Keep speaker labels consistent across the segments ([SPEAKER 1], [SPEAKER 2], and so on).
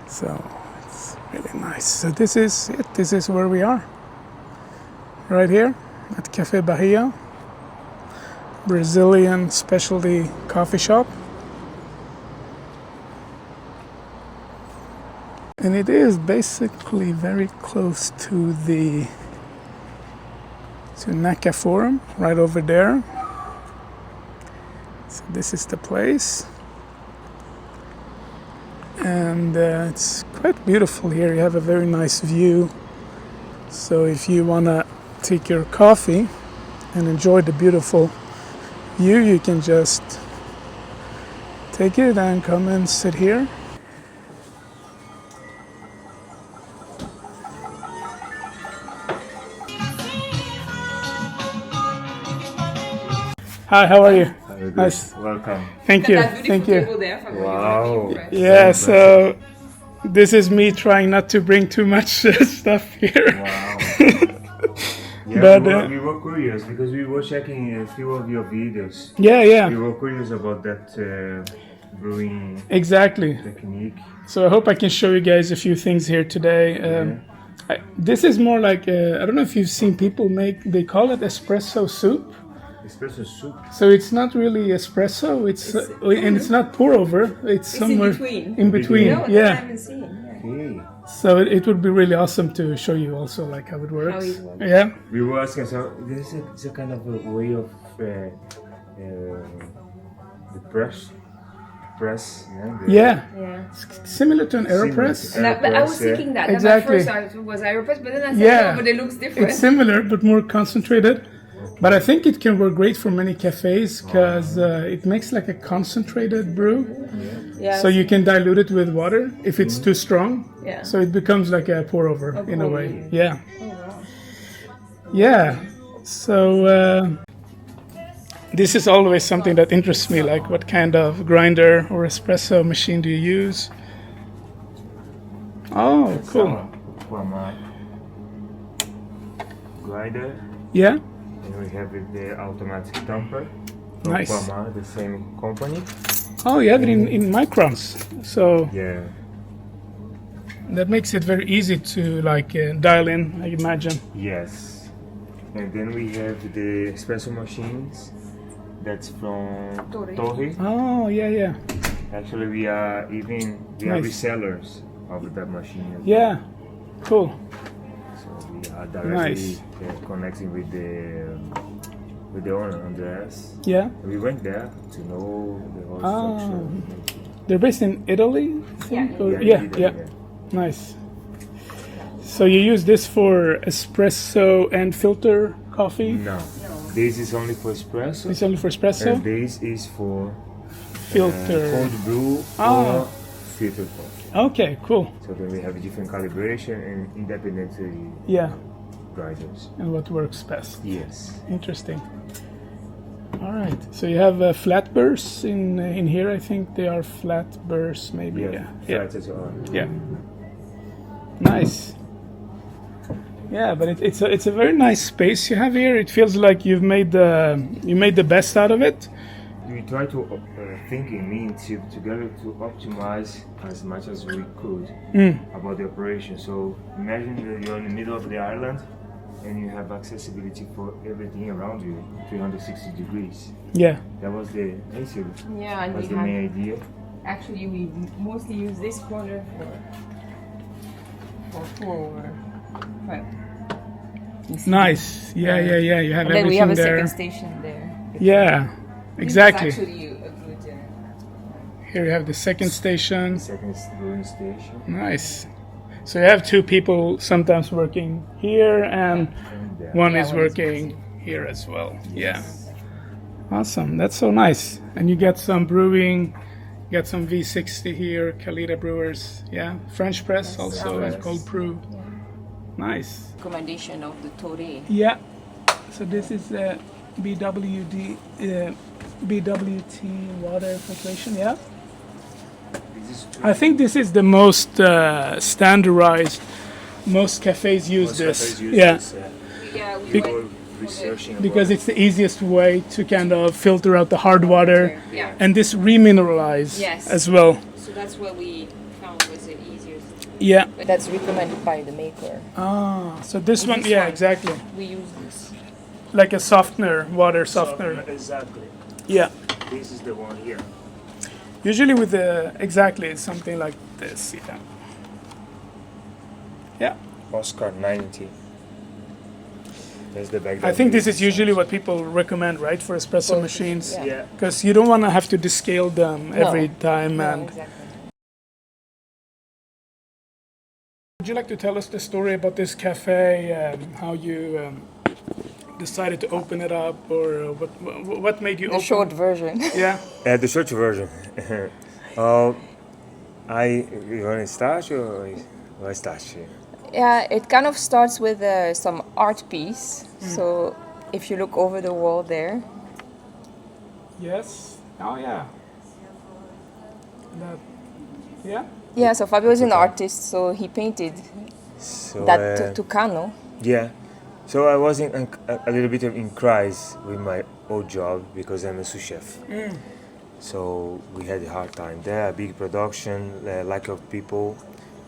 [SPEAKER 1] So it's really nice. So this is it. This is where we are. Right here at Café Bahia, Brazilian specialty coffee shop. And it is basically very close to Nacka Forum, right over there. So this is the place. And it's quite beautiful here. You have a very nice view. So if you want to take your coffee and enjoy the beautiful view, you can just take it and come and sit here. Hi, how are you? Nice.
[SPEAKER 2] Welcome.
[SPEAKER 1] Thank you. Thank you.
[SPEAKER 2] Wow.
[SPEAKER 1] Yeah, so this is me trying not to bring too much stuff here.
[SPEAKER 2] Wow.
[SPEAKER 1] But,
[SPEAKER 2] we were curious because we were checking a few of your videos.
[SPEAKER 1] Yeah.
[SPEAKER 2] We were curious about that brewing
[SPEAKER 1] Exactly.
[SPEAKER 2] technique.
[SPEAKER 1] So I hope I can show you guys a few things here today. This is more like, I don't know if you've seen people they call it espresso soup.
[SPEAKER 2] Espresso soup.
[SPEAKER 1] So it's not really espresso, and it's not pour over, it's somewhere in between.
[SPEAKER 3] No,
[SPEAKER 1] yeah.
[SPEAKER 3] I haven't seen.
[SPEAKER 2] Okay.
[SPEAKER 1] So it would be really awesome to show you also like how it works.
[SPEAKER 3] How it works.
[SPEAKER 1] Yeah.
[SPEAKER 2] We were asking, so this is a kind of a way of the press.
[SPEAKER 1] Yeah.
[SPEAKER 3] Yeah.
[SPEAKER 1] Similar to an AeroPress.
[SPEAKER 3] But I was thinking that.
[SPEAKER 1] Exactly.
[SPEAKER 3] At first I was AeroPress, but then I said,
[SPEAKER 1] Yeah.
[SPEAKER 3] no, but it looks different.
[SPEAKER 1] It's similar but more concentrated. But I think it can work great for many cafes because it makes like a concentrated brew.
[SPEAKER 3] Yeah.
[SPEAKER 1] So you can dilute it with water if it's too strong.
[SPEAKER 3] Yeah.
[SPEAKER 1] So it becomes like a pour over in a way. Yeah.
[SPEAKER 3] Oh, wow.
[SPEAKER 1] Yeah. So this is always something that interests me, like what kind of grinder or espresso machine do you use? Oh, cool.
[SPEAKER 2] Quamar Grinder.
[SPEAKER 1] Yeah.
[SPEAKER 2] And we have the automatic tamper. From
[SPEAKER 1] Nice.
[SPEAKER 2] Quamar, the same company.
[SPEAKER 1] Oh, you have it in microns. So
[SPEAKER 2] Yeah.
[SPEAKER 1] that makes it very easy to like dial in, I imagine.
[SPEAKER 2] Yes. And then we have the espresso machines. That's from Torre.
[SPEAKER 1] Oh, yeah.
[SPEAKER 2] Actually, we are
[SPEAKER 1] Nice.
[SPEAKER 2] resellers of that machine. as well.
[SPEAKER 1] Yeah. Cool.
[SPEAKER 2] So we are directly
[SPEAKER 1] Nice.
[SPEAKER 2] connecting with the owner, Andreas.
[SPEAKER 1] Yeah.
[SPEAKER 2] We went there to know the whole structure.
[SPEAKER 1] They're based in Italy, I think?
[SPEAKER 3] Yeah.
[SPEAKER 1] Or-
[SPEAKER 2] Yeah.
[SPEAKER 1] yeah. Nice. So you use this for espresso and filter coffee?
[SPEAKER 2] No. This is only for espresso.
[SPEAKER 1] It's only for espresso?
[SPEAKER 2] And this is for
[SPEAKER 1] Filter.
[SPEAKER 2] cold brew
[SPEAKER 1] Ah.
[SPEAKER 2] or filter coffee.
[SPEAKER 1] Okay, cool.
[SPEAKER 2] So then we have different calibration and independent
[SPEAKER 1] Yeah.
[SPEAKER 2] grinders.
[SPEAKER 1] And what works best?
[SPEAKER 2] Yes.
[SPEAKER 1] Interesting. All right. So you have flat bursts in here. I think they are flat bursts, maybe. Yeah.
[SPEAKER 2] Flat as well.
[SPEAKER 1] Yeah. Nice. Yeah, but it's a very nice space you have here. It feels like you made the best out of it.
[SPEAKER 2] We try to thinking me and Steve together to optimize as much as we could about the operation. So imagine that you're in the middle of the island and you have accessibility for everything around you, 360 degrees.
[SPEAKER 1] Yeah.
[SPEAKER 2] That was the
[SPEAKER 3] Yeah, and
[SPEAKER 2] that's
[SPEAKER 3] we
[SPEAKER 2] the main
[SPEAKER 3] have,
[SPEAKER 2] idea.
[SPEAKER 3] actually we mostly use this corner for pour. But you see.
[SPEAKER 1] Nice. Yeah. You have
[SPEAKER 3] And then
[SPEAKER 1] everything
[SPEAKER 3] we have a
[SPEAKER 1] there.
[SPEAKER 3] second station there.
[SPEAKER 1] Yeah. Exactly.
[SPEAKER 3] This is actually a good.
[SPEAKER 1] Here you have the second station.
[SPEAKER 2] Second brewing station.
[SPEAKER 1] Nice. So you have two people sometimes working here, and
[SPEAKER 2] And there.
[SPEAKER 1] one
[SPEAKER 3] Yeah,
[SPEAKER 1] is
[SPEAKER 3] one is
[SPEAKER 1] working here as well. Yeah. Awesome. That's so nice. And you get some brewing. You got some V60 here, Kalita Brewers. Yeah. French press also and cold brew. Nice.
[SPEAKER 3] Recommendation of the Torre.
[SPEAKER 1] Yeah. So this is BWT water filtration. Yeah. I think this is the most standardized. Most cafes use this. Yeah.
[SPEAKER 3] Yeah, we
[SPEAKER 1] Bec-
[SPEAKER 3] went
[SPEAKER 2] Researching
[SPEAKER 1] Because
[SPEAKER 2] about
[SPEAKER 1] it's the easiest way to kind of filter out the hard water,
[SPEAKER 3] Yeah.
[SPEAKER 1] and this remineralize
[SPEAKER 3] Yes.
[SPEAKER 1] as well.
[SPEAKER 3] So that's what we found was the easiest
[SPEAKER 1] Yeah.
[SPEAKER 3] But that's recommended by the maker.
[SPEAKER 1] Ah, so this
[SPEAKER 3] With
[SPEAKER 1] one,
[SPEAKER 3] this
[SPEAKER 1] yeah,
[SPEAKER 3] one.
[SPEAKER 1] exactly.
[SPEAKER 3] We use this.
[SPEAKER 1] Like a softener, water softener.
[SPEAKER 2] Exactly.
[SPEAKER 1] Yeah.
[SPEAKER 2] This is the one here.
[SPEAKER 1] Usually with the, exactly, it's something like this, yeah. Yeah.
[SPEAKER 2] Oscar 90. That's the bag.
[SPEAKER 1] I think this is usually what people recommend, right, for espresso
[SPEAKER 3] Both,
[SPEAKER 1] machines?
[SPEAKER 3] yeah.
[SPEAKER 2] Yeah.
[SPEAKER 1] Because you don't want to have to descale them every
[SPEAKER 3] No.
[SPEAKER 1] time.
[SPEAKER 3] No,
[SPEAKER 1] And
[SPEAKER 3] exactly.
[SPEAKER 1] would you like to tell us the story about this cafe, how you decided to open it up, or what made you
[SPEAKER 3] The
[SPEAKER 1] open?
[SPEAKER 3] short version.
[SPEAKER 1] Yeah.
[SPEAKER 2] The short version. You want to start or I start?
[SPEAKER 3] Yeah, it kind of starts with some art piece. So if you look over the wall there,
[SPEAKER 1] Yes. Oh, yeah. That, yeah.
[SPEAKER 3] yeah, so Fabio is an
[SPEAKER 2] Okay.
[SPEAKER 3] artist, so he painted
[SPEAKER 2] So
[SPEAKER 3] that Tucano.
[SPEAKER 2] yeah. So I was in a little bit in crisis with my old job because I'm a sous chef. So we had a hard time there, a big production, lack of people,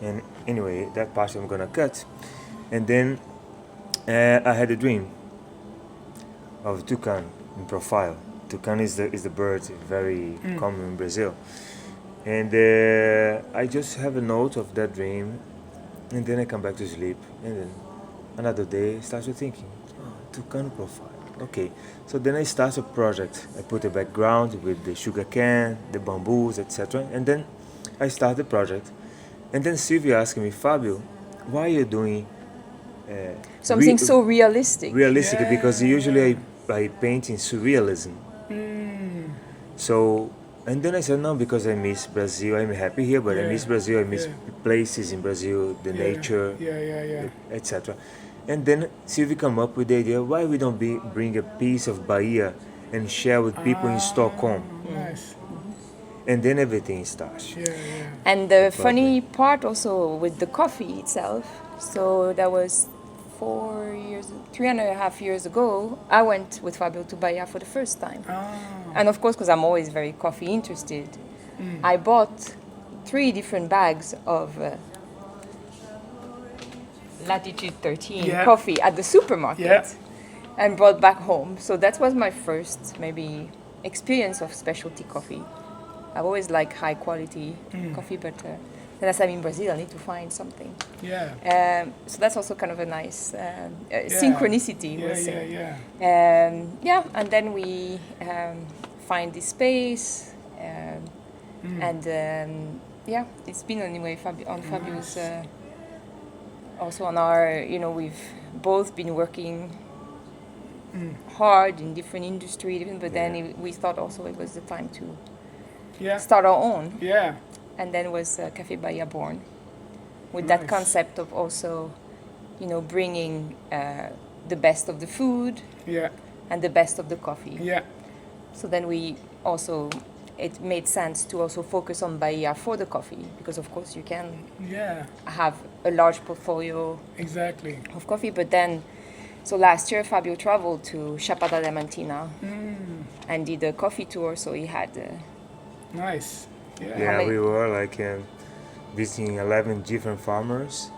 [SPEAKER 2] and anyway, that part I'm gonna cut. And then I had a dream of toucan in profile. Toucan is the bird, very common in Brazil. And I just have a note of that dream, and then I come back to sleep, and then another day I start thinking, oh, toucan profile. Okay, so then I start a project. I put a background with the sugar cane, the bamboos, etc. And then I start the project. And then Sylvie asked me, Fabio, why are you doing
[SPEAKER 3] Something so realistic.
[SPEAKER 2] realistic? Because usually I paint in surrealism. So, and then I said, no, because I miss Brazil. I'm happy here, but I miss Brazil. I miss places in Brazil, the nature,
[SPEAKER 1] Yeah.
[SPEAKER 2] etc. And then Sylvie come up with the idea, why we don't bring a piece of Bahia and share with people in Stockholm?
[SPEAKER 1] Nice.
[SPEAKER 2] And then everything starts.
[SPEAKER 1] Yeah.
[SPEAKER 3] And the funny part also with the coffee itself, so that was 3.5 years ago, I went with Fabio to Bahia for the first time. And of course, because I'm always very coffee interested, I bought 3 different bags of Latitude 13 coffee at the supermarket and brought back home. So that was my first maybe experience of specialty coffee. I've always liked high quality coffee, but then as I'm in Brazil, I need to find something.
[SPEAKER 1] Yeah.
[SPEAKER 3] So that's also kind of a nice synchronicity, we'll say.
[SPEAKER 1] Yeah.
[SPEAKER 3] And then we find this space, and it's been anyway on Fabio's, also on our, we've both been working hard in different industries, but then we thought also it was the time to start our own.
[SPEAKER 1] Yeah.
[SPEAKER 3] And then was Café Bahia born, with that concept of also, bringing the best of the food and the best of the coffee.
[SPEAKER 1] Yeah.
[SPEAKER 3] So then it made sense to also focus on Bahia for the coffee, because of course you can have a large portfolio
[SPEAKER 1] Exactly.
[SPEAKER 3] of coffee, but then, so last year Fabio traveled to Chapada Diamantina and did a coffee tour, so he had...
[SPEAKER 1] Nice.
[SPEAKER 2] Yeah, we were like visiting 11 different farmers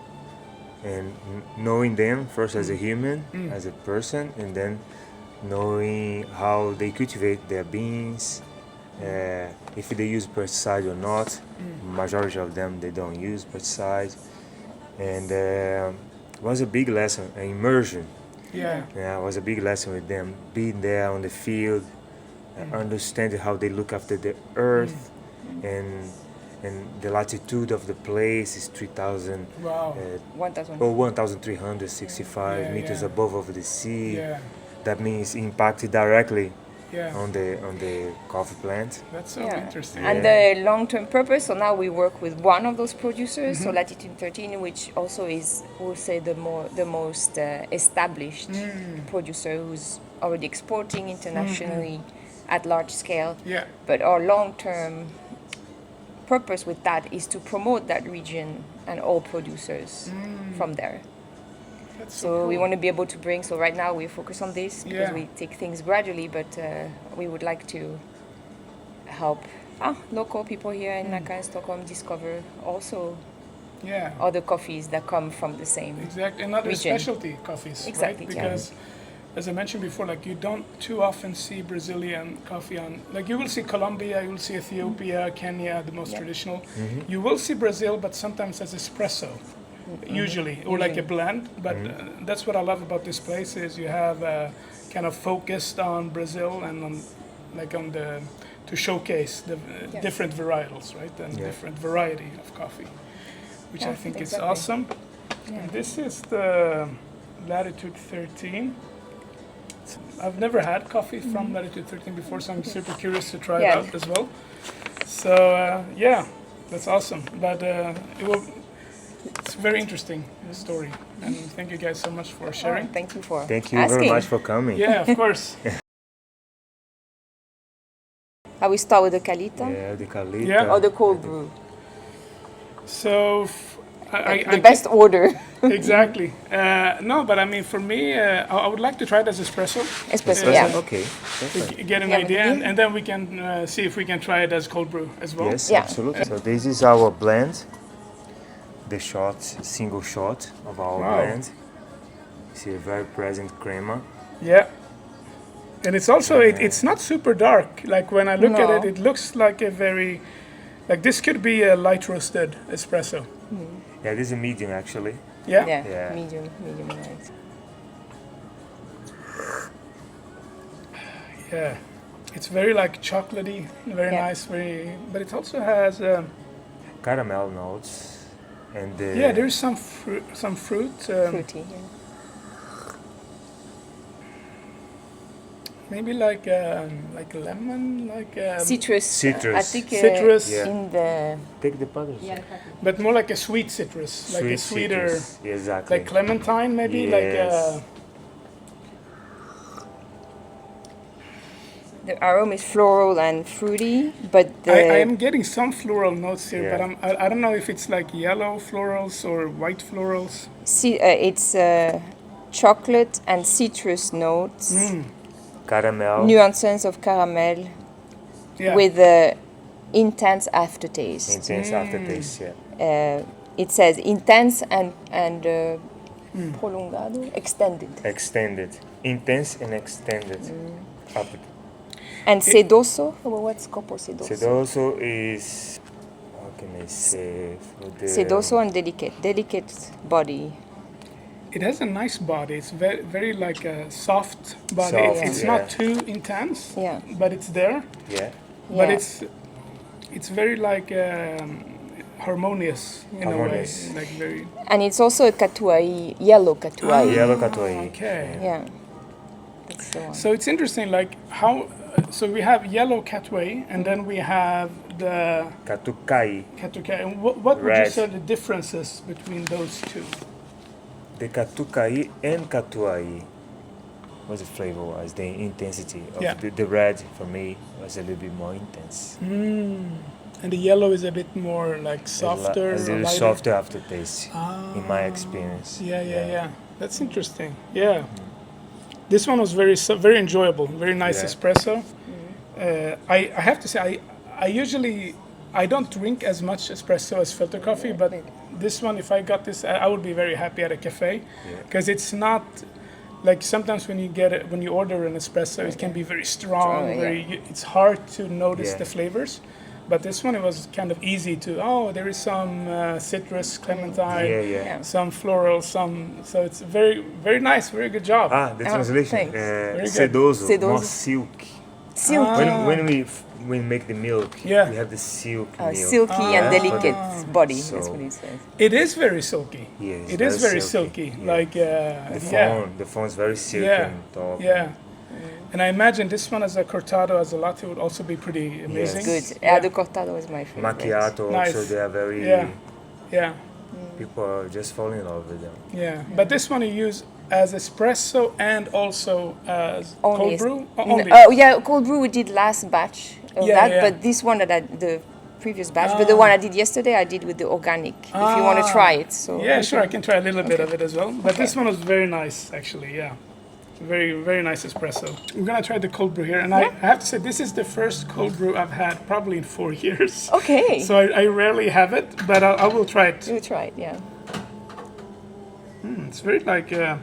[SPEAKER 2] and knowing them first as a human, as a person, and then knowing how they cultivate their beans, if they use pesticide or not. Majority of them, they don't use pesticide. And it was a big lesson, an immersion.
[SPEAKER 1] Yeah.
[SPEAKER 2] It was a big lesson with them, being there on the field, understanding how they look after the earth, and the latitude of the place is 3,000 or 1,365 meters above of the sea. That means impacted directly on the coffee plant.
[SPEAKER 1] That's so interesting.
[SPEAKER 3] And the long-term purpose, so now we work with one of those producers, so Latitude 13, which also is, we'll say, the most established producer who's already exporting internationally at large scale.
[SPEAKER 1] Yeah.
[SPEAKER 3] But our long-term purpose with that is to promote that region and all producers from there.
[SPEAKER 1] That's
[SPEAKER 3] So
[SPEAKER 1] cool.
[SPEAKER 3] we want to be able to bring, so right now we focus on this because we take things gradually, but we would like to help local people here in Nacka and Stockholm discover also other coffees that come from the same
[SPEAKER 1] Exactly, and other
[SPEAKER 3] region.
[SPEAKER 1] specialty coffees,
[SPEAKER 3] Exactly.
[SPEAKER 1] right? Because, as I mentioned before, like you don't too often see Brazilian coffee on. Like you will see Colombia, you will see Ethiopia, Kenya, the most traditional. You will see Brazil, but sometimes as espresso, usually, or like a blend. But that's what I love about this place is you have kind of focused on Brazil and on, like on the to showcase the different varietals, right, and different variety of coffee, which I think is awesome. And this is the Latitude 13. I've never had coffee from Latitude 13 before, so I'm super curious to try it out as well. So that's awesome. But it's a very interesting story, and thank you guys so much for sharing.
[SPEAKER 3] Thank you for
[SPEAKER 2] Thank you
[SPEAKER 3] asking.
[SPEAKER 2] very much for coming.
[SPEAKER 1] Yeah, of course.
[SPEAKER 3] I will start with the Calita
[SPEAKER 2] Yeah, the Calita.
[SPEAKER 1] Yeah.
[SPEAKER 3] or the cold brew.
[SPEAKER 1] So
[SPEAKER 3] The best order.
[SPEAKER 1] exactly. No, but I mean, for me, I would like to try it as espresso.
[SPEAKER 3] Espresso, yeah.
[SPEAKER 2] Okay.
[SPEAKER 1] To get an
[SPEAKER 3] Yeah,
[SPEAKER 1] idea,
[SPEAKER 3] yeah.
[SPEAKER 1] and then we can see if we can try it as cold brew as well.
[SPEAKER 2] Yes,
[SPEAKER 3] Yeah.
[SPEAKER 2] absolutely. So this is our blend, the shot, single shot of our blend. You see a very present crema.
[SPEAKER 1] Yeah. And it's also it's not super dark. Like when I look at it, it looks like a very like this could be a light roasted espresso.
[SPEAKER 2] Yeah, this is a medium actually.
[SPEAKER 1] Yeah.
[SPEAKER 2] Yeah.
[SPEAKER 3] Medium light.
[SPEAKER 1] Yeah. It's very like chocolatey, very nice, but it also has
[SPEAKER 2] Caramel notes. And
[SPEAKER 1] there's some fruit.
[SPEAKER 3] Fruity, yeah.
[SPEAKER 1] Maybe like lemon, like
[SPEAKER 3] Citrus.
[SPEAKER 2] Citrus.
[SPEAKER 3] I think
[SPEAKER 1] Citrus.
[SPEAKER 3] in the...
[SPEAKER 2] Take the puddles.
[SPEAKER 1] but more like a sweet citrus, like a sweeter,
[SPEAKER 2] citrus. Yeah, exactly.
[SPEAKER 1] like clementine, maybe
[SPEAKER 2] Yes.
[SPEAKER 3] The aroma is floral and fruity, but the...
[SPEAKER 1] I am getting some floral notes here, but I don't know if it's like yellow florals or white florals.
[SPEAKER 3] it's chocolate and citrus notes,
[SPEAKER 2] Caramel.
[SPEAKER 3] nuances of caramel with intense aftertaste.
[SPEAKER 2] Intense aftertaste, yeah.
[SPEAKER 3] It says intense and prolongado, extended.
[SPEAKER 2] Extended. Intense and extended. After-
[SPEAKER 3] And sedoso, what's copo sedoso?
[SPEAKER 2] Sedoso is, how can I say, for the...
[SPEAKER 3] Sedoso and delicate body.
[SPEAKER 1] It has a nice body. It's very, very like a soft body.
[SPEAKER 2] Soft,
[SPEAKER 1] It's not too intense, but it's there.
[SPEAKER 2] Yeah.
[SPEAKER 1] But it's very like harmonious in a way, like very.
[SPEAKER 3] And it's also a catuai, yellow catuai.
[SPEAKER 2] Yellow catuai.
[SPEAKER 1] Okay.
[SPEAKER 3] Yeah, that's the one.
[SPEAKER 1] So it's interesting, like how. So we have yellow catuai, and then we have the
[SPEAKER 2] Catucai.
[SPEAKER 1] catuai. And what would you
[SPEAKER 2] Red.
[SPEAKER 1] say the differences between those two?
[SPEAKER 2] The Catucai and Catuai was the flavor was the intensity of the red for me was a little bit more intense.
[SPEAKER 1] And the yellow is a bit more like softer.
[SPEAKER 2] A little
[SPEAKER 1] lighter.
[SPEAKER 2] softer aftertaste in my experience.
[SPEAKER 1] Yeah. That's interesting. Yeah. This one was very enjoyable, very nice espresso. I have to say, I don't drink as much espresso as filter coffee, but this one, if I got this, I would be very happy at a cafe, because it's not like sometimes when you order an espresso, it can be very strong, it's hard to notice the flavors. But this one, it was kind of easy to, there is some citrus, clementine, some floral, so it's very, very nice, very good job.
[SPEAKER 2] The translation,
[SPEAKER 3] thanks.
[SPEAKER 2] sedoso, more silk.
[SPEAKER 3] Silky.
[SPEAKER 2] When we make the milk, we have the silk milk.
[SPEAKER 3] Silky and delicate body, that's what it says.
[SPEAKER 1] It is very silky.
[SPEAKER 2] Yes,
[SPEAKER 1] it is very silky.
[SPEAKER 2] Yeah.
[SPEAKER 1] Like
[SPEAKER 2] the phone is very silky and top.
[SPEAKER 1] Yeah. And I imagine this one as a cortado, as a latte, would also be pretty amazing.
[SPEAKER 3] Good. The cortado is my favorite.
[SPEAKER 2] Macchiato
[SPEAKER 1] Nice.
[SPEAKER 2] also, they are very...
[SPEAKER 1] Yeah.
[SPEAKER 2] People are just falling in love with them.
[SPEAKER 1] Yeah. But this one you use as espresso and also as cold brew? Only.
[SPEAKER 3] Cold brew we did last batch of
[SPEAKER 1] Yeah.
[SPEAKER 3] but this one the previous batch, but the one I did yesterday I did with the organic, if you want to try it. So
[SPEAKER 1] Yeah, sure, I can try a little bit of it as well. But this one was very nice, actually, yeah. Very, very nice espresso. We're gonna try the cold brew here, and I have to say this is the first cold brew I've had probably in 4 years.
[SPEAKER 3] Okay.
[SPEAKER 1] So I rarely have it, but I will try it.
[SPEAKER 3] You try it, yeah.
[SPEAKER 1] It's very like the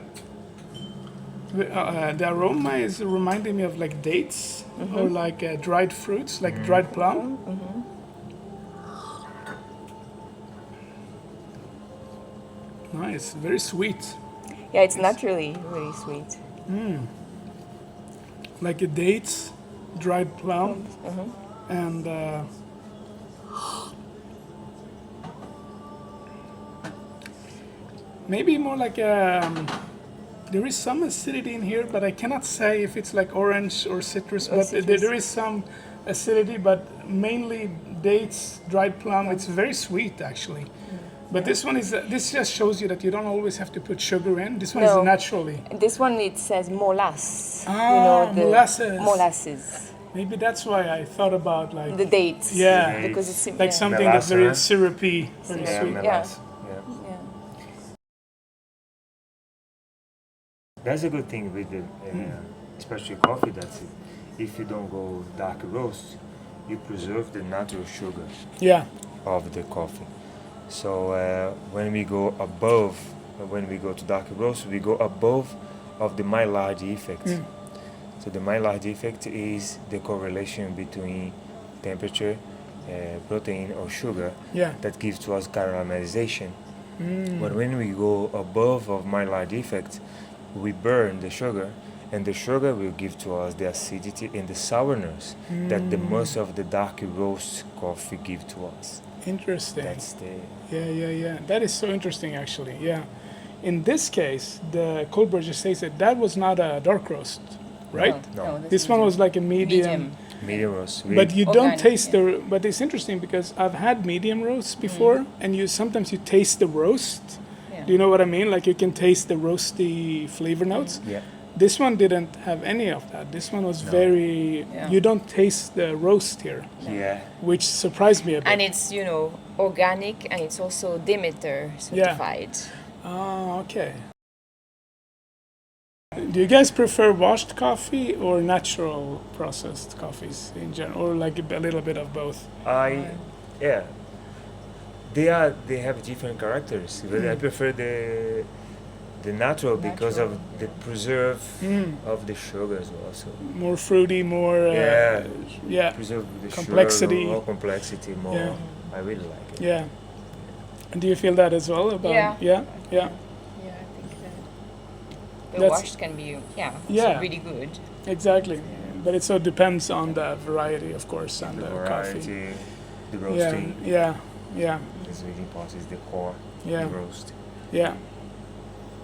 [SPEAKER 1] aroma is reminding me of like dates or like dried fruits, like dried plum. Nice, very sweet.
[SPEAKER 3] Yeah, it's naturally really sweet.
[SPEAKER 1] Like a dates, dried plum, and maybe more like there is some acidity in here, but I cannot say if it's like orange or citrus. But there is some acidity, but mainly dates, dried plum. It's very sweet actually. But this one is, this just shows you that you don't always have to put sugar in. This one is naturally.
[SPEAKER 3] This one, it says molasses.
[SPEAKER 1] Molasses.
[SPEAKER 3] Molasses.
[SPEAKER 1] Maybe that's why I thought about like
[SPEAKER 3] the dates.
[SPEAKER 1] Yeah,
[SPEAKER 3] because it's
[SPEAKER 1] like something that's very syrupy, very sweet.
[SPEAKER 3] Yeah.
[SPEAKER 2] That's a good thing with the, especially coffee. That's it. If you don't go dark roast, you preserve the natural sugar of the coffee. So when we go to dark roast, we go above of the Maillard effect. So the Maillard effect is the correlation between temperature, protein or sugar that gives to us caramelization. But when we go above of Maillard effect, we burn the sugar, and the sugar will give to us the acidity and the sourness that the most of the dark roast coffee give to us.
[SPEAKER 1] Interesting.
[SPEAKER 2] That's the
[SPEAKER 1] That is so interesting, actually. Yeah. In this case, the cold brew just says that was not a dark roast, right?
[SPEAKER 2] No.
[SPEAKER 1] This one was like a medium
[SPEAKER 2] roast.
[SPEAKER 1] But you don't taste the. But it's interesting because I've had medium roasts before, and sometimes you taste the roast. Yeah. Do you know what I mean? Like you can taste the roasty flavor notes.
[SPEAKER 2] Yeah.
[SPEAKER 1] This one didn't have any of that. This one was very. You don't taste the roast here.
[SPEAKER 2] Yeah.
[SPEAKER 1] Which surprised me a bit.
[SPEAKER 3] And it's organic, and it's also Demeter certified.
[SPEAKER 1] Oh, okay. Do you guys prefer washed coffee or natural processed coffees in general, or like a little bit of both?
[SPEAKER 2] They have different characters, but I prefer the natural because of the preserve of the sugar as well. So
[SPEAKER 1] more fruity, more
[SPEAKER 2] preserve the
[SPEAKER 1] complexity,
[SPEAKER 2] sugar, more complexity, more.
[SPEAKER 1] Yeah.
[SPEAKER 2] I really like it.
[SPEAKER 1] Yeah. And do you feel that as well? About
[SPEAKER 3] Yeah,
[SPEAKER 1] yeah.
[SPEAKER 3] I think that the washed can be really good.
[SPEAKER 1] Exactly. Yeah. But it so depends on the variety, of course, and the
[SPEAKER 2] variety,
[SPEAKER 1] coffee.
[SPEAKER 2] The roasting.
[SPEAKER 1] Yeah.
[SPEAKER 2] It's really important. It's the core. The roast.
[SPEAKER 1] Yeah.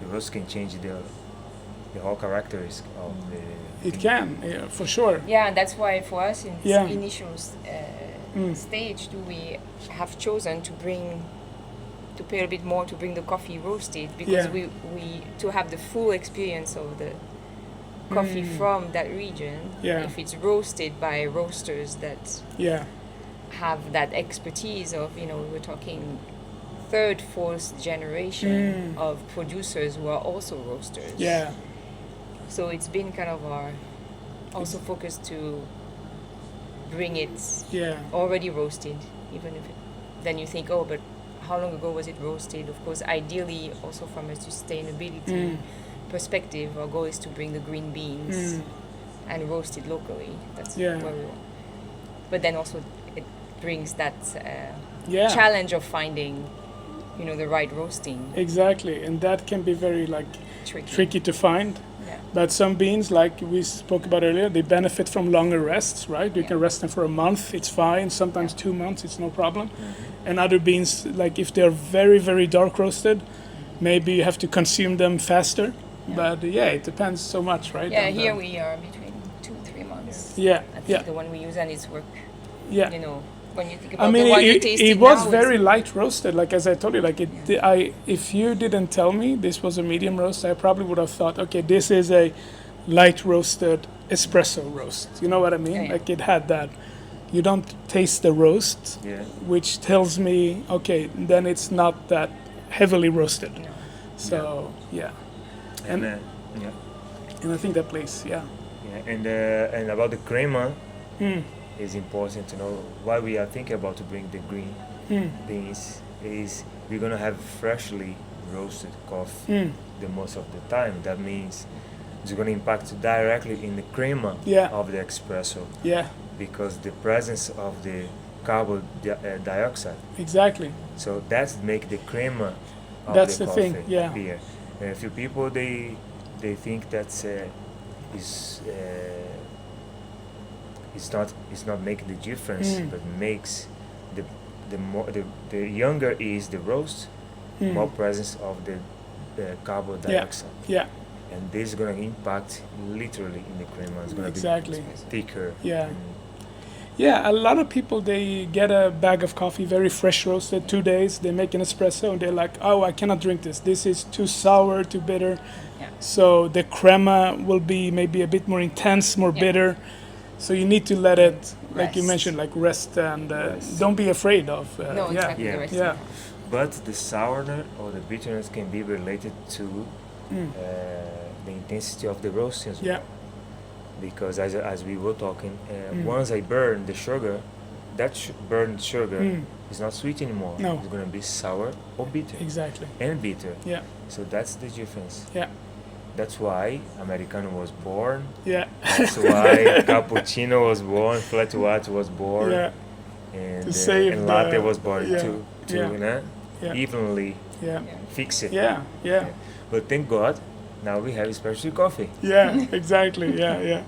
[SPEAKER 2] The roast can change the whole characteristics of the.
[SPEAKER 1] It can, for sure.
[SPEAKER 3] Yeah, and that's why for us in this initial stage, we have chosen to pay a bit more to bring the coffee roasted, because we to have the full experience of the coffee from that region. If it's roasted by roasters that have that expertise of we're talking third, fourth generation of producers who are also roasters.
[SPEAKER 1] Yeah.
[SPEAKER 3] So it's been kind of our also focus to bring it already roasted, even if then you think, but how long ago was it roasted? Of course, ideally, also from a sustainability perspective, our goal is to bring the green beans and roast it locally. That's where we want. But then also it brings that challenge of finding, the right roasting.
[SPEAKER 1] Exactly, and that can be very tricky to find. Yeah. But some beans, like we spoke about earlier, they benefit from longer rests, right? You can rest them for a month, it's fine. Sometimes 2 months, it's no problem. And other beans, like if they're very, very dark roasted, maybe you have to consume them faster. But it depends so much, right?
[SPEAKER 3] Yeah, here we are between 2-3 months.
[SPEAKER 1] Yeah,
[SPEAKER 3] I think the one we use and it's work.
[SPEAKER 1] Yeah.
[SPEAKER 3] When you think about the one you tasted
[SPEAKER 1] it was very light roasted. Like as I told you, if you didn't tell me this was a medium roast, I probably would have thought, okay, this is a light roasted espresso roast. You know what I mean? Like it had that. You don't taste the roast, which tells me, okay, then it's not that heavily roasted. No. So And I think that plays,
[SPEAKER 2] Yeah, and about the crema, it's important to know why we are thinking about to bring the green beans is we're gonna have freshly roasted coffee the most of the time. That means it's gonna impact directly in the crema of the espresso.
[SPEAKER 1] Yeah.
[SPEAKER 2] Because the presence of the carbon dioxide.
[SPEAKER 1] Exactly.
[SPEAKER 2] So that's make the crema of
[SPEAKER 1] that's
[SPEAKER 2] the
[SPEAKER 1] the
[SPEAKER 2] coffee
[SPEAKER 1] thing. Yeah.
[SPEAKER 2] beer. And a few people they think that's is it's not making the difference, but makes the younger is the roast, more presence of the carbon dioxide.
[SPEAKER 1] Yeah.
[SPEAKER 2] And this is going to impact literally in the crema. It's going to be thicker.
[SPEAKER 1] Yeah. Yeah, a lot of people, they get a bag of coffee, very fresh roasted, 2 days, they make an espresso and they're like, oh, I cannot drink this. This is too sour, too bitter.
[SPEAKER 3] Yeah.
[SPEAKER 1] So the crema will be maybe a bit more intense, more bitter. So you need to let it, like you mentioned, like rest and don't be afraid of.
[SPEAKER 3] Exactly.
[SPEAKER 2] But the sourness or the bitterness can be related to the intensity of the roasting as well.
[SPEAKER 1] Yeah.
[SPEAKER 2] Because as we were talking, once I burn the sugar, that burned sugar is not sweet anymore.
[SPEAKER 1] No.
[SPEAKER 2] It's going to be sour or bitter.
[SPEAKER 1] Exactly.
[SPEAKER 2] And bitter.
[SPEAKER 1] Yeah.
[SPEAKER 2] So that's the difference.
[SPEAKER 1] Yeah.
[SPEAKER 2] That's why Americano was born.
[SPEAKER 1] Yeah.
[SPEAKER 2] That's why Cappuccino was born, Flat White was born.
[SPEAKER 1] Yeah.
[SPEAKER 2] And Latte was born to evenly fix it.
[SPEAKER 1] Yeah.
[SPEAKER 2] But thank God, now we have specialty coffee.
[SPEAKER 1] Yeah, exactly. Yeah.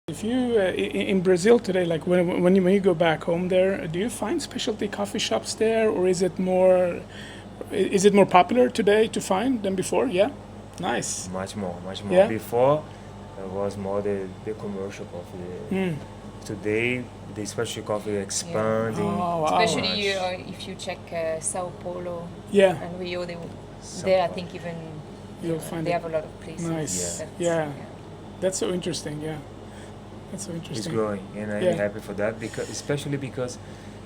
[SPEAKER 1] If you in Brazil today, like when you go back home there, do you find specialty coffee shops there, or is it more popular today to find than before? Yeah, nice.
[SPEAKER 2] Much more.
[SPEAKER 1] Yeah.
[SPEAKER 2] Before, it was more the commercial coffee. Today, the specialty coffee expanding.
[SPEAKER 1] Oh, wow.
[SPEAKER 3] Especially if you check Sao Paulo and Rio, I think even
[SPEAKER 1] you'll find
[SPEAKER 3] they have a lot of places.
[SPEAKER 1] Nice. Yeah. That's so interesting. Yeah. That's so interesting.
[SPEAKER 2] It's growing, and I'm happy for that especially because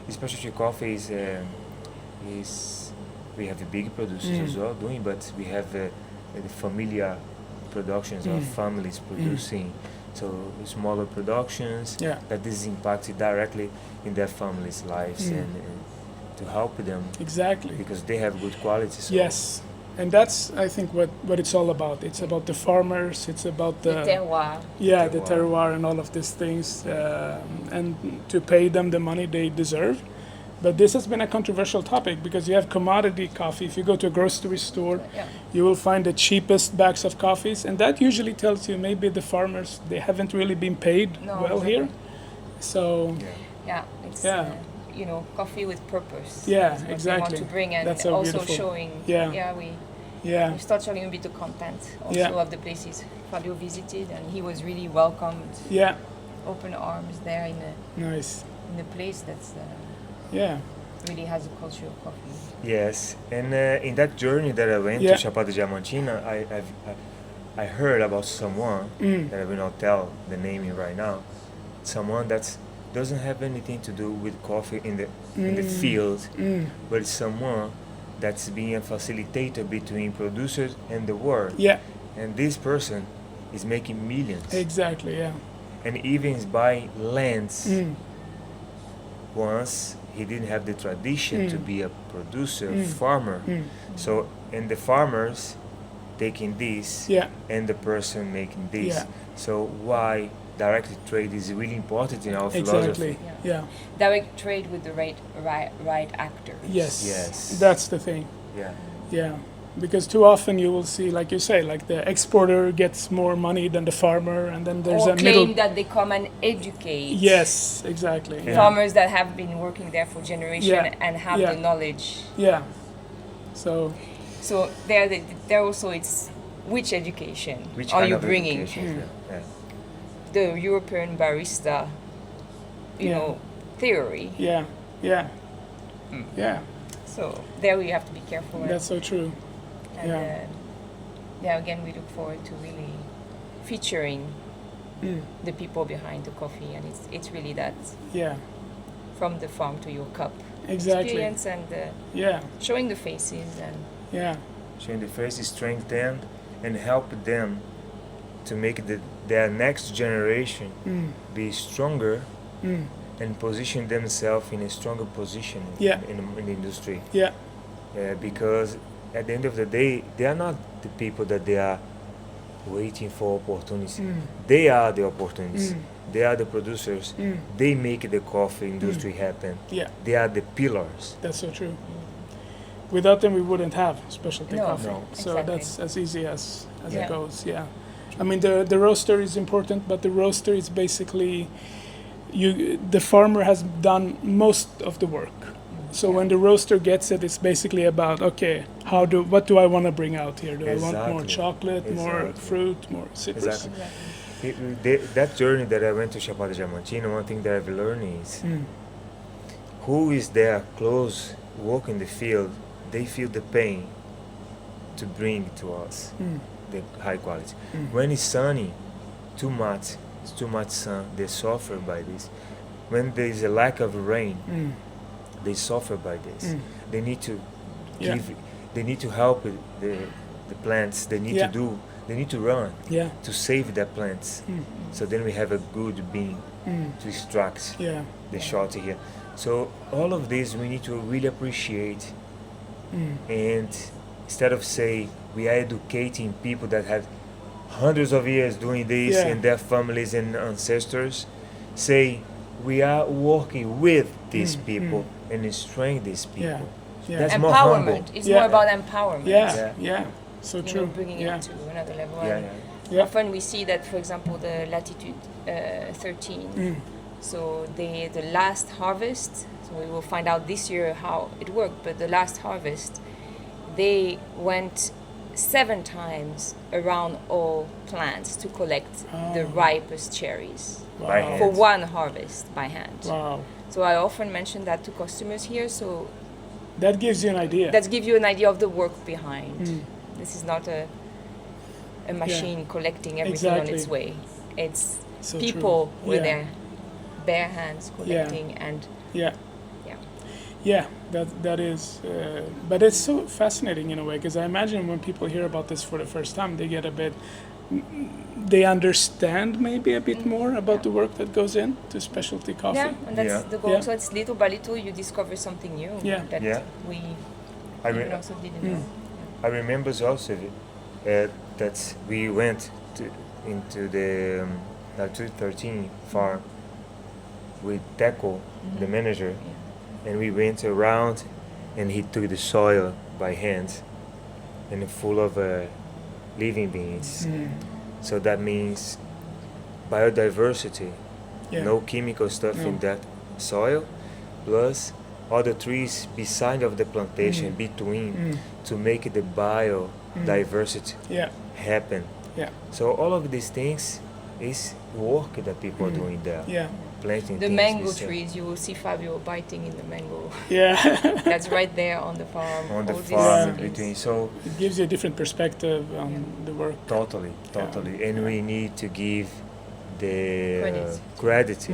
[SPEAKER 2] specialty coffee is we have the big producers as well doing, but we have the familiar productions of families producing. So smaller productions that this is impacted directly in their families' lives and to help them because they have good quality. So
[SPEAKER 1] yes. And that's, I think, what it's all about. It's about the farmers. It's about the
[SPEAKER 3] terroir.
[SPEAKER 1] Yeah, the terroir and all of these things, and to pay them the money they deserve. But this has been a controversial topic because you have commodity coffee. If you go to a grocery store, you will find the cheapest bags of coffees, and that usually tells you maybe the farmers, they haven't really been paid here. So
[SPEAKER 3] it's coffee with purpose.
[SPEAKER 1] Yeah,
[SPEAKER 3] we
[SPEAKER 1] exactly.
[SPEAKER 3] want to bring, and
[SPEAKER 1] that's so
[SPEAKER 3] also
[SPEAKER 1] beautiful.
[SPEAKER 3] Showing. We start showing a bit the content also of the places Fabio visited, and he was really welcomed.
[SPEAKER 1] Yeah.
[SPEAKER 3] Open arms there in the place that's really has a culture of coffee.
[SPEAKER 2] Yes, and in that journey that I went to Chapada Diamantina, I heard about someone that I will not tell the name right now. Someone that doesn't have anything to do with coffee in the field, but it's someone that's being a facilitator between producers and the world.
[SPEAKER 1] Yeah.
[SPEAKER 2] And this person is making millions.
[SPEAKER 1] Exactly, yeah.
[SPEAKER 2] And even is buying lands. Once he didn't have the tradition to be a producer, farmer. So, and the farmers taking this and the person making this.
[SPEAKER 1] Yeah.
[SPEAKER 2] So why direct trade is really important in our philosophy.
[SPEAKER 1] Yeah.
[SPEAKER 3] Direct trade with the right actors.
[SPEAKER 1] Yes. That's the thing.
[SPEAKER 2] Yeah.
[SPEAKER 1] Because too often you will see, like you say, like the exporter gets more money than the farmer, and then there's a middle.
[SPEAKER 3] Or claim that they come and educate.
[SPEAKER 1] Yes, exactly.
[SPEAKER 3] Farmers that have been working there for generations and have the knowledge.
[SPEAKER 1] Yeah. So
[SPEAKER 3] there also it's which education
[SPEAKER 2] which
[SPEAKER 3] are
[SPEAKER 2] kind
[SPEAKER 3] you
[SPEAKER 2] of
[SPEAKER 3] bringing?
[SPEAKER 2] education?
[SPEAKER 3] The European barista, theory.
[SPEAKER 1] Yeah.
[SPEAKER 3] So there we have to be careful.
[SPEAKER 1] That's so true.
[SPEAKER 3] And again, we look forward to really featuring the people behind the coffee, and it's really that from the farm to your cup experience, and showing the faces and
[SPEAKER 2] showing the faces, strength, and help them to make their next generation be stronger and position themselves in a stronger position in the industry.
[SPEAKER 1] Yeah.
[SPEAKER 2] Because at the end of the day, they are not the people that they are waiting for opportunities. They are the opportunities. They are the producers. They make the coffee industry happen.
[SPEAKER 1] Yeah.
[SPEAKER 2] They are the pillars.
[SPEAKER 1] That's so true. Without them, we wouldn't have specialty coffee.
[SPEAKER 3] No,
[SPEAKER 1] So
[SPEAKER 3] exactly.
[SPEAKER 1] that's as easy as it goes. Yeah. I mean, the roaster is important, but the roaster is basically the farmer has done most of the work. So when the roaster gets it, it's basically about, okay, what do I want to bring out here? Do I want more chocolate, more fruit, more citrus?
[SPEAKER 2] Exactly. That journey that I went to Chapada Diamantina, one thing that I've learned is who is there close, work in the field, they feel the pain to bring to us the high quality. When it's sunny, too much sun, they suffer by this. When there is a lack of rain, they suffer by this. They need to they need to help the plants. They need to run to save their plants. So then we have a good bean to extract the shot here. So all of this we need to really appreciate. And instead of say we are educating people that have hundreds of years doing this and their families and ancestors, say we are working with these people and strengthening these people. That's
[SPEAKER 3] empowerment.
[SPEAKER 2] more humble.
[SPEAKER 3] It's more about empowerment.
[SPEAKER 1] So true.
[SPEAKER 3] Bringing it to another level.
[SPEAKER 1] Yeah.
[SPEAKER 3] Often we see that, for example, the Latitude 13. So the last harvest. So we will find out this year how it worked. But the last harvest, they went 7 times around all plants to collect the ripest cherries for one harvest by hand.
[SPEAKER 1] Wow.
[SPEAKER 3] So I often mention that to customers here. So
[SPEAKER 1] that gives you an idea.
[SPEAKER 3] That gives you an idea of the work behind. This is not a machine collecting everything on its way. It's so people with their bare hands collecting and
[SPEAKER 1] that is, but it's so fascinating in a way, because I imagine when people hear about this for the first time, they get a bit, they understand maybe a bit more about the work that goes into specialty coffee.
[SPEAKER 3] Yeah, and that's the goal. So it's little by little you discover something new that we also didn't know.
[SPEAKER 2] I remember also that we went into the Latitude 13 farm with Teco, the manager, and we went around and he took the soil by hand and full of living beings. So that means biodiversity, no chemical stuff in that soil, plus other trees beside of the plantation between to make the biodiversity happen. So all of these things is work that people are doing there. Planting
[SPEAKER 3] the mango trees, you will see Fabio biting in the mango. That's right there on the farm.
[SPEAKER 2] On the farm between. So
[SPEAKER 1] it gives you a different perspective on the work.
[SPEAKER 2] Totally. And we need to give the credit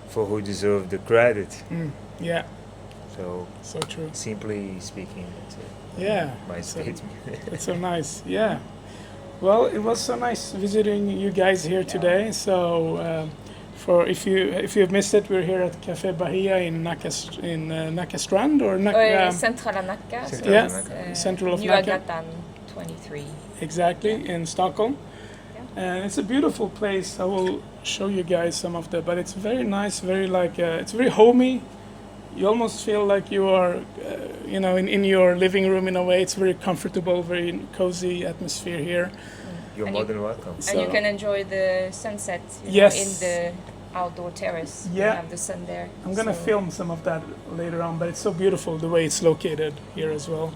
[SPEAKER 2] for who deserve the credit. So
[SPEAKER 1] true.
[SPEAKER 2] Simply speaking, that's my statement.
[SPEAKER 1] It's so nice. Well, it was so nice visiting you guys here today. So for if you've missed it, we're here at Café Bahia in Nacka Strand or Nacka.
[SPEAKER 3] Central Nacka.
[SPEAKER 1] Central of
[SPEAKER 3] New
[SPEAKER 1] Nacka.
[SPEAKER 3] Gatan 23.
[SPEAKER 1] Exactly, in Stockholm. And it's a beautiful place. I will show you guys some of that. But it's very nice, very it's very homey. You almost feel like you are, in your living room in a way. It's very comfortable, very cozy atmosphere here.
[SPEAKER 2] You're more than welcome.
[SPEAKER 3] And you can enjoy the sunset in the outdoor terrace. You have the sun there.
[SPEAKER 1] I'm going to film some of that later on, but it's so beautiful the way it's located here as well.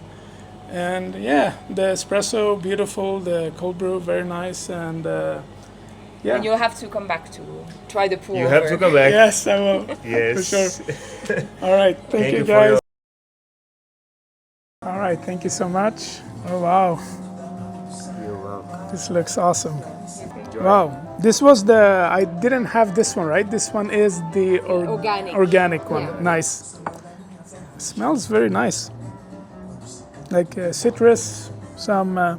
[SPEAKER 1] And the espresso, beautiful, the cold brew, very nice, and
[SPEAKER 3] and you'll have to come back to try the pour.
[SPEAKER 2] You have to come back.
[SPEAKER 1] Yes, I will.
[SPEAKER 2] Yes.
[SPEAKER 1] For sure. All right. Thank you guys. All right. Thank you so much. Oh, wow.
[SPEAKER 2] You're welcome.
[SPEAKER 1] This looks awesome.
[SPEAKER 2] Enjoy.
[SPEAKER 1] Wow. This was I didn't have this one, right? This one is the organic one. Yeah. Nice. It smells very nice. Like citrus, some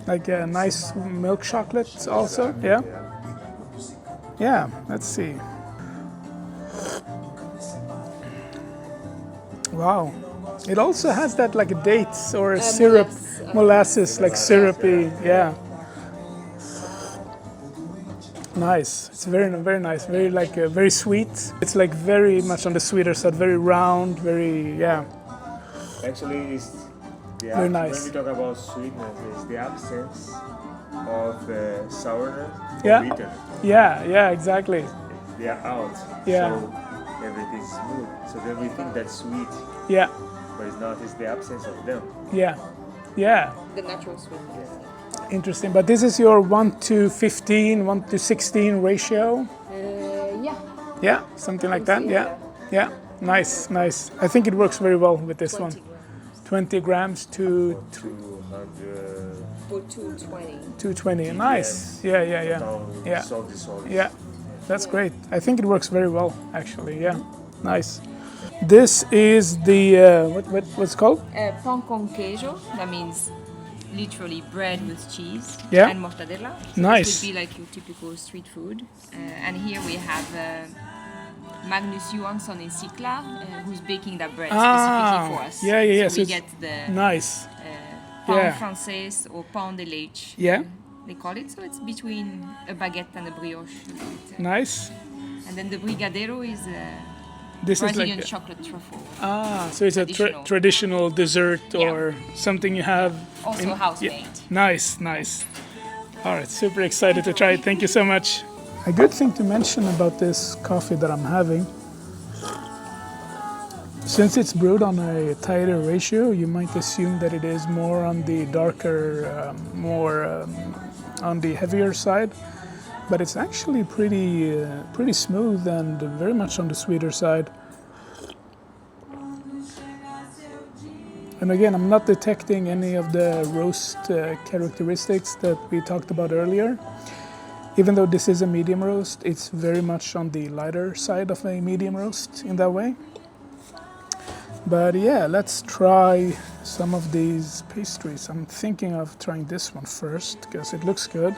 [SPEAKER 1] Like a nice milk chocolate also, yeah? Yeah, let's see. Wow. It also has that like dates or a syrup, molasses, like syrupy, yeah. Nice. It's very, very nice. Very like very sweet. It's like very much on the sweeter side. Very round. Very
[SPEAKER 2] Actually, it's
[SPEAKER 1] very nice.
[SPEAKER 2] when we talk about sweetness, it's the absence of sourness or
[SPEAKER 1] Yeah.
[SPEAKER 2] bitter.
[SPEAKER 1] Yeah. Exactly.
[SPEAKER 2] They are out.
[SPEAKER 1] Yeah.
[SPEAKER 2] So everything's smooth. So everything that's sweet,
[SPEAKER 1] Yeah.
[SPEAKER 2] but it's not. It's the absence of them.
[SPEAKER 1] Yeah.
[SPEAKER 3] The natural sweetness.
[SPEAKER 1] Interesting. But this is your 1:15, 1:16 ratio.
[SPEAKER 3] Yeah.
[SPEAKER 1] Yeah, something like that. Yeah. Nice. I think it works very well with this
[SPEAKER 3] 20
[SPEAKER 1] one. 20 grams to
[SPEAKER 2] 200.
[SPEAKER 3] For 220.
[SPEAKER 1] 220. Nice. Yeah. Yeah.
[SPEAKER 2] Salty solids.
[SPEAKER 1] Yeah, that's great. I think it works very well, actually. Yeah, nice. This is the what's it called?
[SPEAKER 3] Pan con queijo. That means literally bread with cheese
[SPEAKER 1] Yeah.
[SPEAKER 3] and mortadella. So
[SPEAKER 1] Nice.
[SPEAKER 3] This would be like your typical street food. And here we have Magnus Johansson in Sikla, who's baking that bread specifically for us.
[SPEAKER 1] Yeah.
[SPEAKER 3] So we get the
[SPEAKER 1] Nice.
[SPEAKER 3] pain
[SPEAKER 1] Yeah.
[SPEAKER 3] français or pain de leche.
[SPEAKER 1] Yeah.
[SPEAKER 3] They call it. So it's between a baguette and a brioche.
[SPEAKER 1] Nice.
[SPEAKER 3] And then the brigadeiro is
[SPEAKER 1] This
[SPEAKER 3] Brazilian
[SPEAKER 1] is like
[SPEAKER 3] chocolate truffle.
[SPEAKER 1] so it's a traditional dessert or something you have.
[SPEAKER 3] Also house-made.
[SPEAKER 1] Nice. All right, super excited to try it. Thank you so much. A good thing to mention about this coffee that I'm having, since it's brewed on a tighter ratio, you might assume that it is more on the darker, on the heavier side. But it's actually pretty smooth and very much on the sweeter side. And again, I'm not detecting any of the roast characteristics that we talked about earlier. Even though this is a medium roast, it's very much on the lighter side of a medium roast in that way. But yeah, let's try some of these pastries. I'm thinking of trying this one first because it looks good.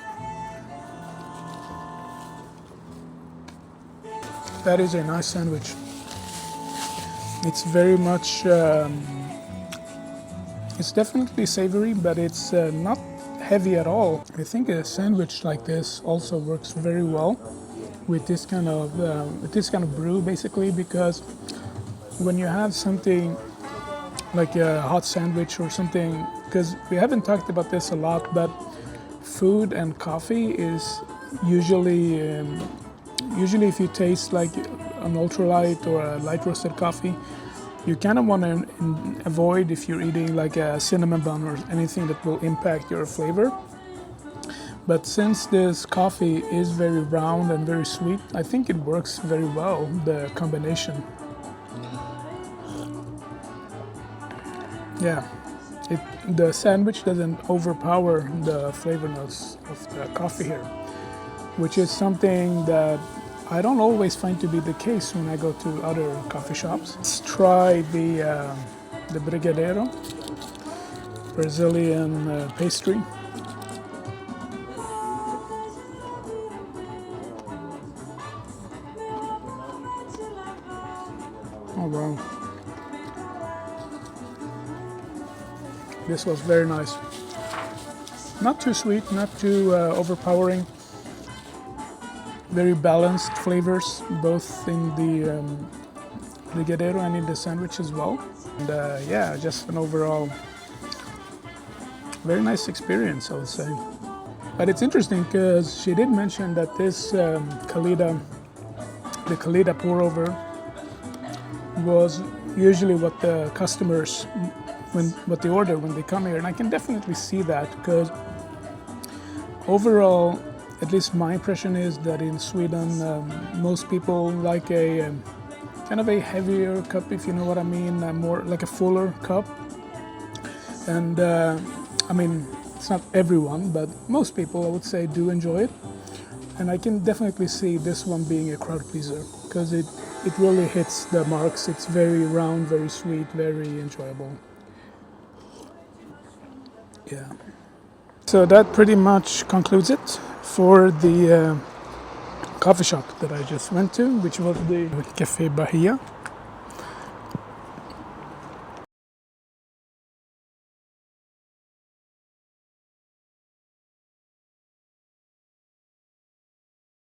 [SPEAKER 1] That is a nice sandwich. It's very much, it's definitely savory, but it's not heavy at all. I think a sandwich like this also works very well with this kind of brew, basically, because when you have something like a hot sandwich or something, because we haven't talked about this a lot, but food and coffee is usually if you taste like an ultralight or a light roasted coffee, you kind of want to avoid if you're eating like a cinnamon bun or anything that will impact your flavor. But since this coffee is very round and very sweet, I think it works very well, the combination. Yeah, the sandwich doesn't overpower the flavor notes of the coffee here, which is something that I don't always find to be the case when I go to other coffee shops. Let's try the brigadeiro, Brazilian pastry. Oh wow. This was very nice. Not too sweet, not too overpowering. Very balanced flavors, both in the brigadeiro and in the sandwich as well. And yeah, just an overall very nice experience, I would say. But it's interesting because she did mention that this Kalida, the Kalida pour over, was usually what the customers, what they order when they come here. And I can definitely see that because overall, at least my impression is that in Sweden, most people like a kind of a heavier cup, if you know what I mean, more like a fuller cup. And I mean, it's not everyone, but most people, I would say, do enjoy it. And I can definitely see this one being a crowd pleaser because it really hits the marks. It's very round, very sweet, very enjoyable. Yeah. So that pretty much concludes it for the coffee shop that I just went to, which was the Café Bahia.